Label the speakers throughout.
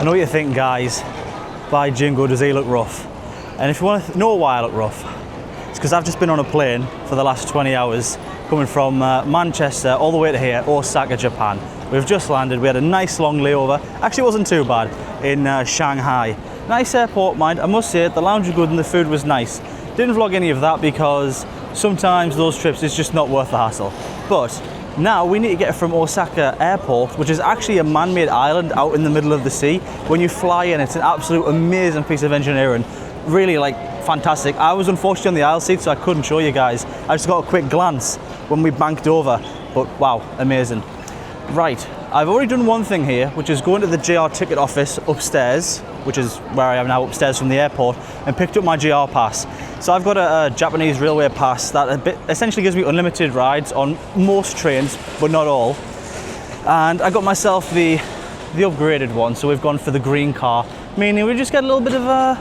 Speaker 1: I know what you're thinking, guys. By Jingo, does he look rough? And if you want to know why I look rough, it's because I've just been on a plane for the last 20 hours coming from Manchester all the way to here, Osaka, Japan. We've just landed. We had a nice long layover. Actually, it wasn't too bad in Shanghai. Nice airport, mind. I must say, the lounge was good and the food was nice. Didn't vlog any of that because sometimes those trips is just not worth the hassle. But now we need to get from Osaka Airport, which is actually a man-made island out in the middle of the sea. When you fly in, it's an absolute amazing piece of engineering. Really like fantastic. I was unfortunately on the aisle seat, so I couldn't show you guys. I just got a quick glance when we banked over, but wow, amazing. Right, I've already done one thing here, which is going to the JR ticket office upstairs, which is where I am now, upstairs from the airport, and picked up my JR pass. So I've got a Japanese railway pass that essentially gives me unlimited rides on most trains, but not all. And I got myself the upgraded one, so we've gone for the green car, meaning we just get a little bit of a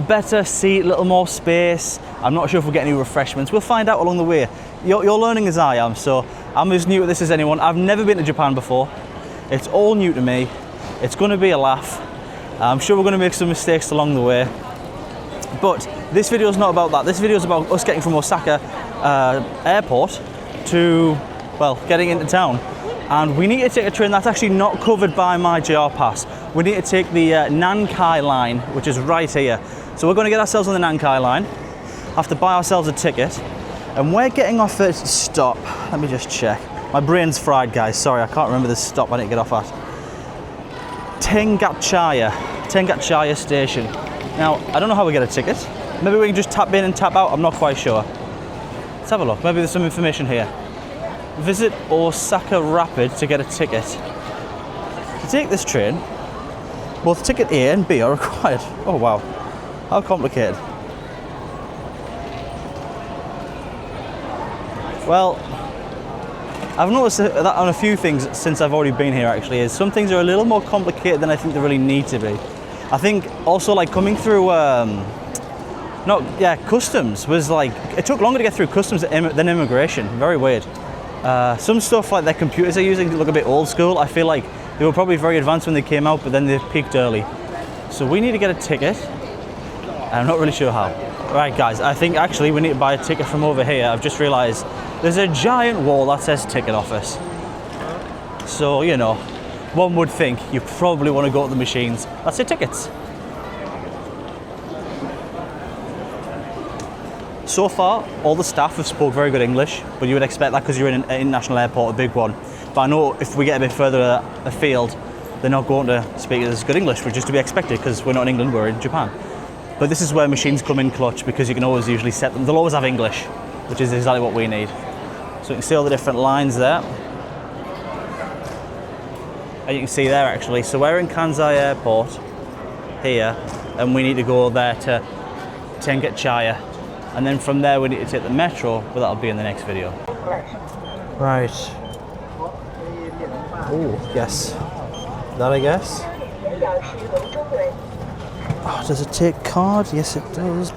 Speaker 1: better seat, a little more space. I'm not sure if we'll get any refreshments. We'll find out along the way. You're learning as I am, so I'm as new at this as anyone. I've never been to Japan before. It's all new to me. It's going to be a laugh. I'm sure we're going to make some mistakes along the way. But this video is not about that. This video is about us getting from Osaka Airport to, well, getting into town. And we need to take a train that's actually not covered by my JR pass. We need to take the Nankai line, which is right here. So we're going to get ourselves on the Nankai line, have to buy ourselves a ticket, and we're getting off at stop. Let me just check. My brain's fried, guys. Sorry, I can't remember the stop I need to get off at. Tengachaya Station. Now, I don't know how we get a ticket. Maybe we can just tap in and tap out. I'm not quite sure. Let's have a look. Maybe there's some information here. Visit Osaka Rapid to get a ticket. To take this train, both ticket A and B are required. Oh wow, how complicated. Well, I've noticed that on a few things since I've already been here actually, is some things are a little more complicated than I think they really need to be. I think also like coming through, customs was like, it took longer to get through customs than immigration, very weird. Some stuff like their computers they're using look a bit old school. I feel like they were probably very advanced when they came out, but then they peaked early. So we need to get a ticket. I'm not really sure how. Right guys, I think actually we need to buy a ticket from over here. I've just realized there's a giant wall that says ticket office. So, you know, one would think you probably want to go to the machines that say tickets. So far, all the staff have spoke very good English, but you would expect that because you're in an international airport, a big one. But I know if we get a bit further afield, they're not going to speak as good English, which is to be expected because we're not in England, we're in Japan. But this is where machines come in clutch because you can always usually set them. They'll always have English, which is exactly what we need. So you can see all the different lines there. And you can see there actually. So we're in Kansai Airport here, and we need to go there to Tengachaya. And then from there we need to take the metro, but that'll be in the next video. Right. Oh, yes. That I guess. Oh, does it take card? Yes, it does.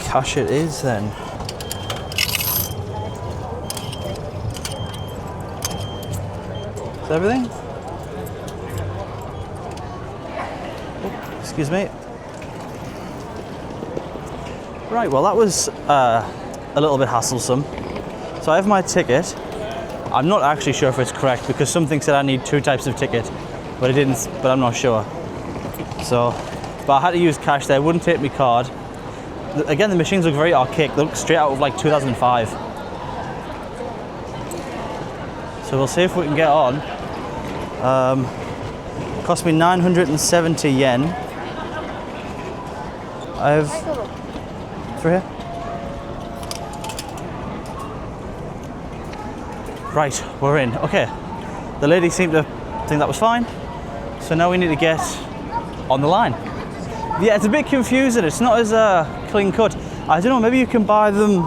Speaker 1: Cash it is then. Is that everything? Oh, excuse me. Right, well that was a little bit hassle-some. So I have my ticket. I'm not actually sure if it's correct because something said I need 2 types of ticket, but it didn't, but I'm not sure. So, but I had to use cash there, it wouldn't take me card. Again, the machines look very archaic, they look straight out of like 2005. So we'll see if we can get on. Cost me 970 yen. I have, through here? Right, we're in. Okay, the lady seemed to think that was fine. So now we need to get on the line. Yeah, it's a bit confusing. It's not as clean cut. I don't know, maybe you can buy them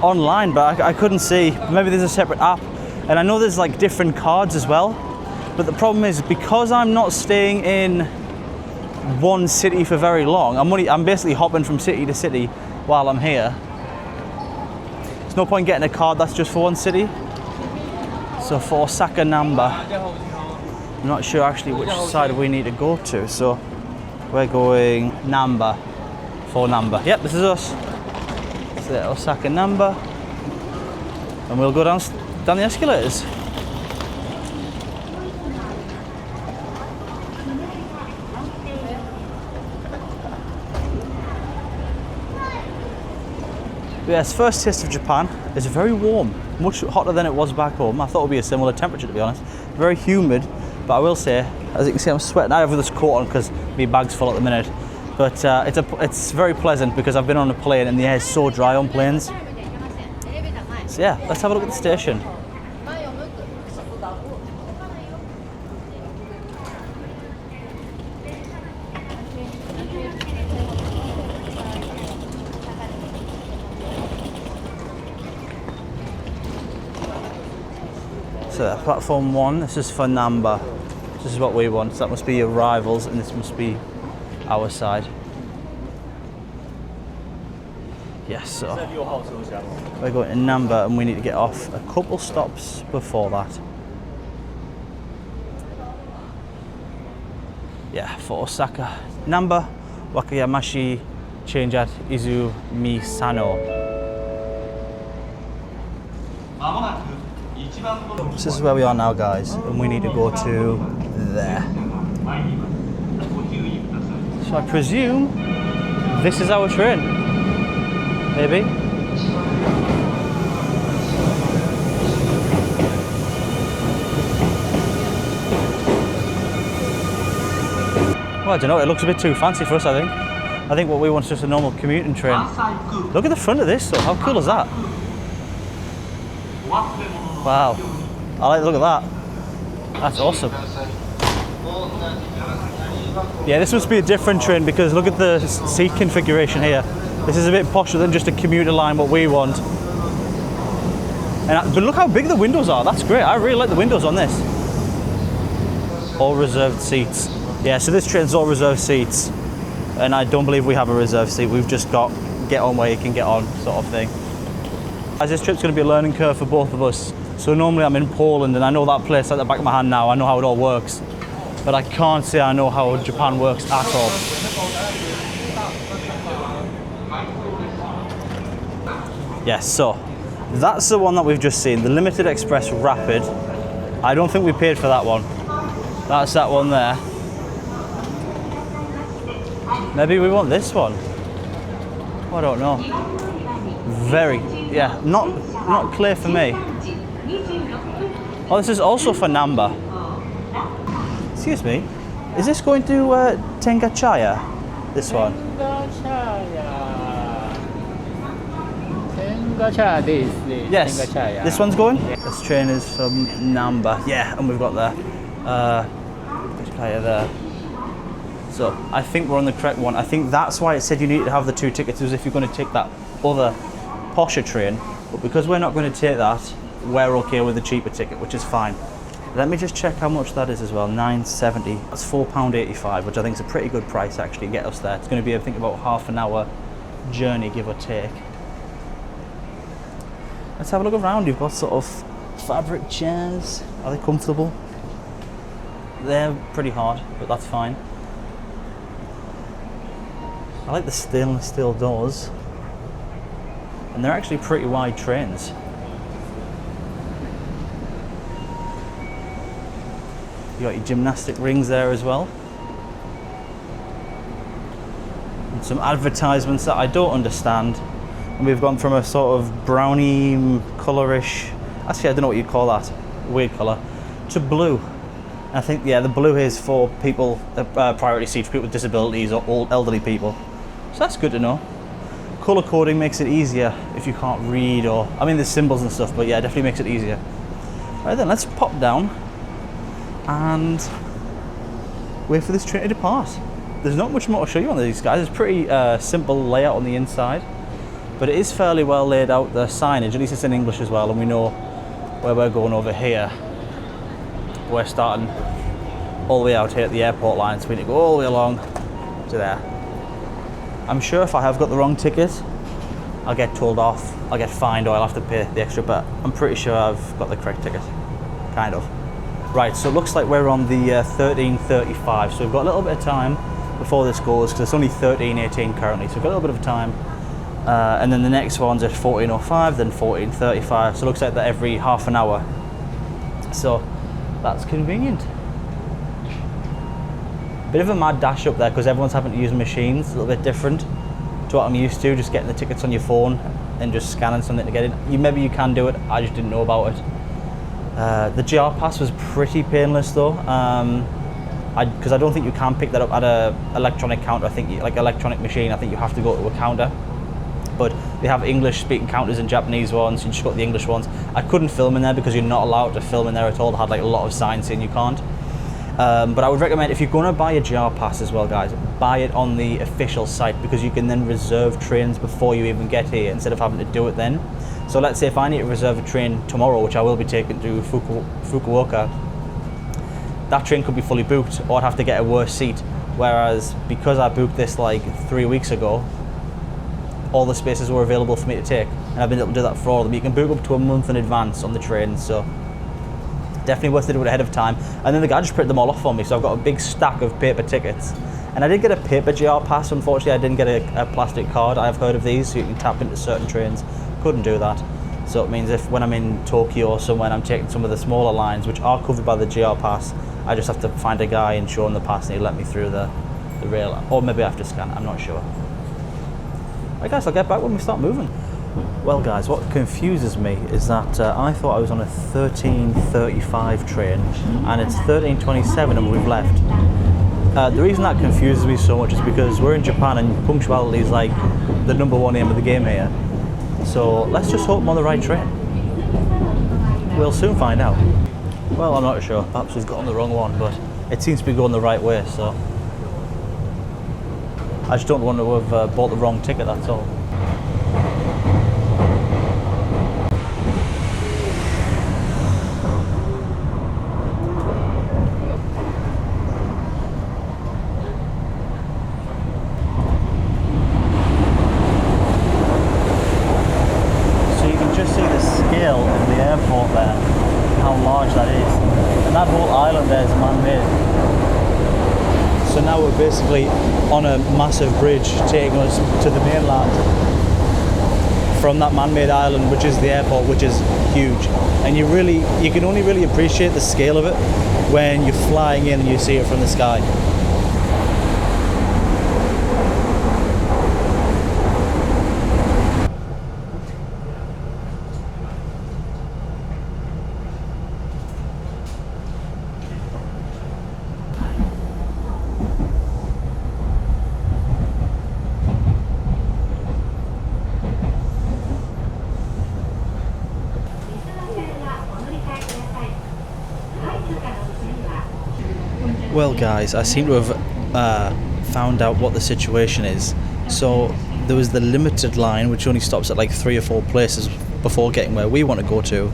Speaker 1: online, but I couldn't see. Maybe there's a separate app. And I know there's like different cards as well. But the problem is because I'm not staying in one city for very long, I'm basically hopping from city to city while I'm here. There's no point getting a card that's just for one city. So for Osaka Namba, I'm not sure actually which side we need to go to. So we're going Namba for Namba. Yep, this is us. So Osaka Namba, and we'll go down the escalators. Yes, first taste of Japan is very warm, much hotter than it was back home. I thought it would be a similar temperature, to be honest. Very humid, but I will say, as you can see, I'm sweating. I have this coat on because my bag's full at the minute. But it's very pleasant because I've been on a plane and the air is so dry on planes. So yeah, let's have a look at the station. So platform 1, this is for Namba. This is what we want. So that must be arrivals and this must be our side. Yes, so we're going to Namba and we need to get off a couple stops before that. Yeah, for Osaka. Namba, Wakayamashi, change at Izumi Sano. This is where we are now, guys, and we need to go to there. So I presume this is our train. Maybe. Well, I don't know, it looks a bit too fancy for us, I think. I think what we want is just a normal commuting train. Look at the front of this, though. How cool is that? Wow, I like the look at that. That's awesome. Yeah, this must be a different train because look at the seat configuration here. This is a bit posher than just a commuter line, what we want. But look how big the windows are. That's great. I really like the windows on this. All reserved seats. Yeah, so this train's all reserved seats. And I don't believe we have a reserved seat. We've just got get on where you can get on sort of thing. As this trip's going to be a learning curve for both of us. So normally I'm in Poland and I know that place like the back of my hand now. I know how it all works. But I can't say I know how Japan works at all. Yes, so that's the one that we've just seen, the Limited Express Rapid. I don't think we paid for that one. That's that one there. Maybe we want this one. I don't know. Not clear for me. Oh, this is also for Namba. Excuse me, is this going to Tengachaya? This one?
Speaker 2: Tengachaya, this.
Speaker 1: Yes,
Speaker 2: Tengachaya.
Speaker 1: this one's going? Yeah. This train is from Namba. Yeah, and we've got the Tengachaya there. So I think we're on the correct one. I think that's why it said you need to have the 2 tickets, as if you're going to take that other posher train. But because we're not going to take that, we're okay with the cheaper ticket, which is fine. Let me just check how much that is as well. £9.70. That's £4.85, which I think is a pretty good price actually to get us there. It's going to be, I think, about half an hour journey, give or take. Let's have a look around. You've got sort of fabric chairs. Are they comfortable? They're pretty hard, but that's fine. I like the stainless steel doors. And they're actually pretty wide trains. You got your gymnastic rings there as well. And some advertisements that I don't understand. And we've gone from a sort of brownie colourish, actually I don't know what you'd call that, weird colour, to blue. And I think, yeah, the blue is for people, priority seats for people with disabilities or old elderly people. So that's good to know. Colour coding makes it easier if you can't read or, I mean there's symbols and stuff, but yeah, it definitely makes it easier. Right then, let's pop down and wait for this train to depart. There's not much more to show you on these guys. It's pretty simple layout on the inside, but it is fairly well laid out, the signage, at least it's in English as well, and we know where we're going over here. We're starting all the way out here at the airport line, so we need to go all the way along to there. I'm sure if I have got the wrong ticket, I'll get told off, I'll get fined, or I'll have to pay the extra, but I'm pretty sure I've got the correct ticket. kind of. Right, so it looks like we're on the 13:35, so we've got a little bit of time before this goes, because it's only 13:18 currently, so we've got a little bit of time. And then the next one's at 14:05, then 14:35, so it looks like that every half an hour. So that's convenient. Bit of a mad dash up there because everyone's having to use machines, a little bit different to what I'm used to, just getting the tickets on your phone and just scanning something to get in. Maybe you can do it, I just didn't know about it. The GR pass was pretty painless though, because I don't think you can pick that up at a electronic counter. I think like electronic machine, I think you have to go to a counter. But they have English speaking counters and Japanese ones, you just got the English ones. I couldn't film in there because you're not allowed to film in there at all. It had like a lot of signs saying you can't. But I would recommend, if you're going to buy a GR pass as well, guys, buy it on the official site, because you can then reserve trains before you even get here instead of having to do it then. So let's say if I need to reserve a train tomorrow, which I will be taking to Fukuoka, that train could be fully booked, or I'd have to get a worse seat. Whereas because I booked this like 3 weeks ago, all the spaces were available for me to take, and I've been able to do that for all of them. You can book up to a month in advance on the train, so definitely worth to do it ahead of time. And then the guy just printed them all off for me, so I've got a big stack of paper tickets. And I did get a paper GR pass, unfortunately I didn't get a plastic card. I've heard of these, so you can tap into certain trains. Couldn't do that. So it means if when I'm in Tokyo or somewhere and I'm taking some of the smaller lines, which are covered by the GR pass, I just have to find a guy and show him the pass and he'll let me through the rail. Or maybe I have to scan, I'm not sure. Right guys, I'll get back when we start moving. Well guys, what confuses me is that I thought I was on a 13:35 train and it's 13:27 and we've left. The reason that confuses me so much is because we're in Japan and punctuality is like the #1 aim of the game here. So let's just hope I'm on the right train. We'll soon find out. Well, I'm not sure. Perhaps we've got on the wrong one, but it seems to be going the right way, so I just don't want to have bought the wrong ticket, that's all. So you can just see the scale of the airport there, how large that is. And that whole island there is man-made. So now we're basically on a massive bridge taking us to the mainland from that man-made island, which is the airport, which is huge. And you can only really appreciate the scale of it when you're flying in and you see it from the sky. Well guys, I seem to have found out what the situation is. So there was the limited line which only stops at like 3 or 4 places before getting where we want to go to.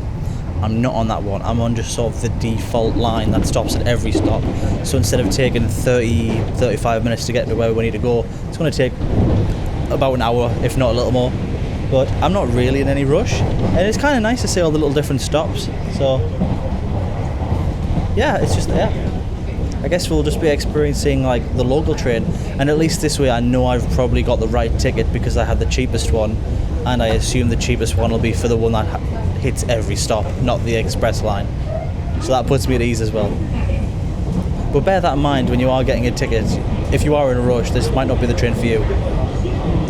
Speaker 1: I'm not on that one. I'm on just sort of the default line that stops at every stop. So instead of taking 35 minutes to get to where we need to go, it's going to take about an hour, if not a little more. But I'm not really in any rush, and it's kind of nice to see all the little different stops. So yeah, it's just there. I guess we'll just be experiencing like the local train, and at least this way I know I've probably got the right ticket because I had the cheapest one, and I assume the cheapest one will be for the one that hits every stop, not the express line. So that puts me at ease as well. But bear that in mind when you are getting a ticket. If you are in a rush, this might not be the train for you,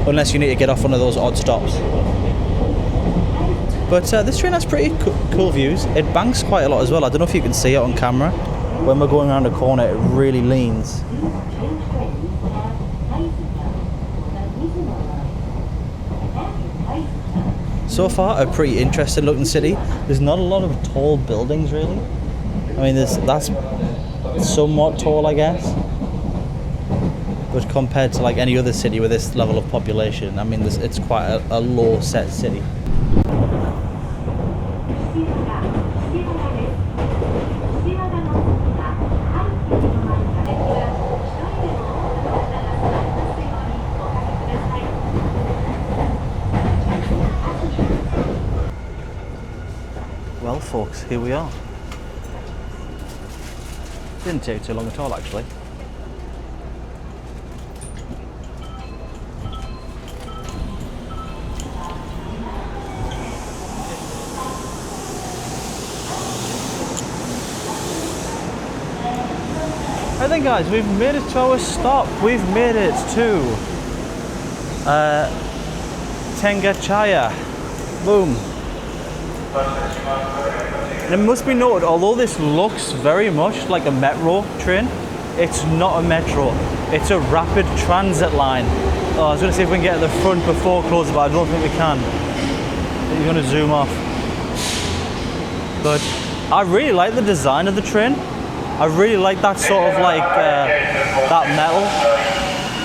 Speaker 1: unless you need to get off one of those odd stops. But this train has pretty cool views. It banks quite a lot as well. I don't know if you can see it on camera. When we're going around a corner, it really leans. So far, a pretty interesting looking city. There's not a lot of tall buildings, really. I mean, that's somewhat tall, I guess. But compared to like any other city with this level of population, I mean, it's quite a low set city. Well folks, here we are. Didn't take too long at all, actually. I think, guys, we've made it to our stop. We've made it to Tengachaya. Boom. And it must be noted, although this looks very much like a metro train, it's not a metro. It's a rapid transit line. Oh, I was going to see if we can get at the front before close, but I don't think we can. You're going to zoom off. But I really like the design of the train. I really like that sort of like that metal,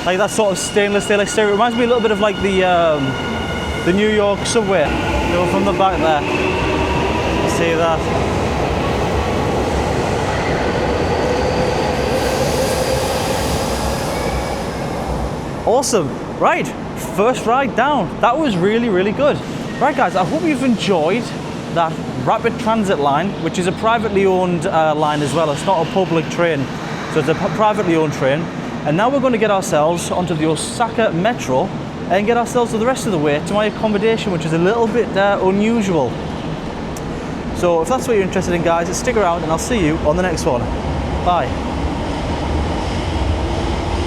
Speaker 1: like that sort of stainless steel exterior. It reminds me a little bit of like the New York subway. Go from the back there. See that? Awesome. Right, first ride down. That was really, really good. Right, guys, I hope you've enjoyed that rapid transit line, which is a privately owned line as well. It's not a public train, so it's a privately owned train. And now we're going to get ourselves onto the Osaka Metro and get ourselves the rest of the way to my accommodation, which is a little bit unusual. So if that's what you're interested in, guys, stick around and I'll see you on the next one. Bye.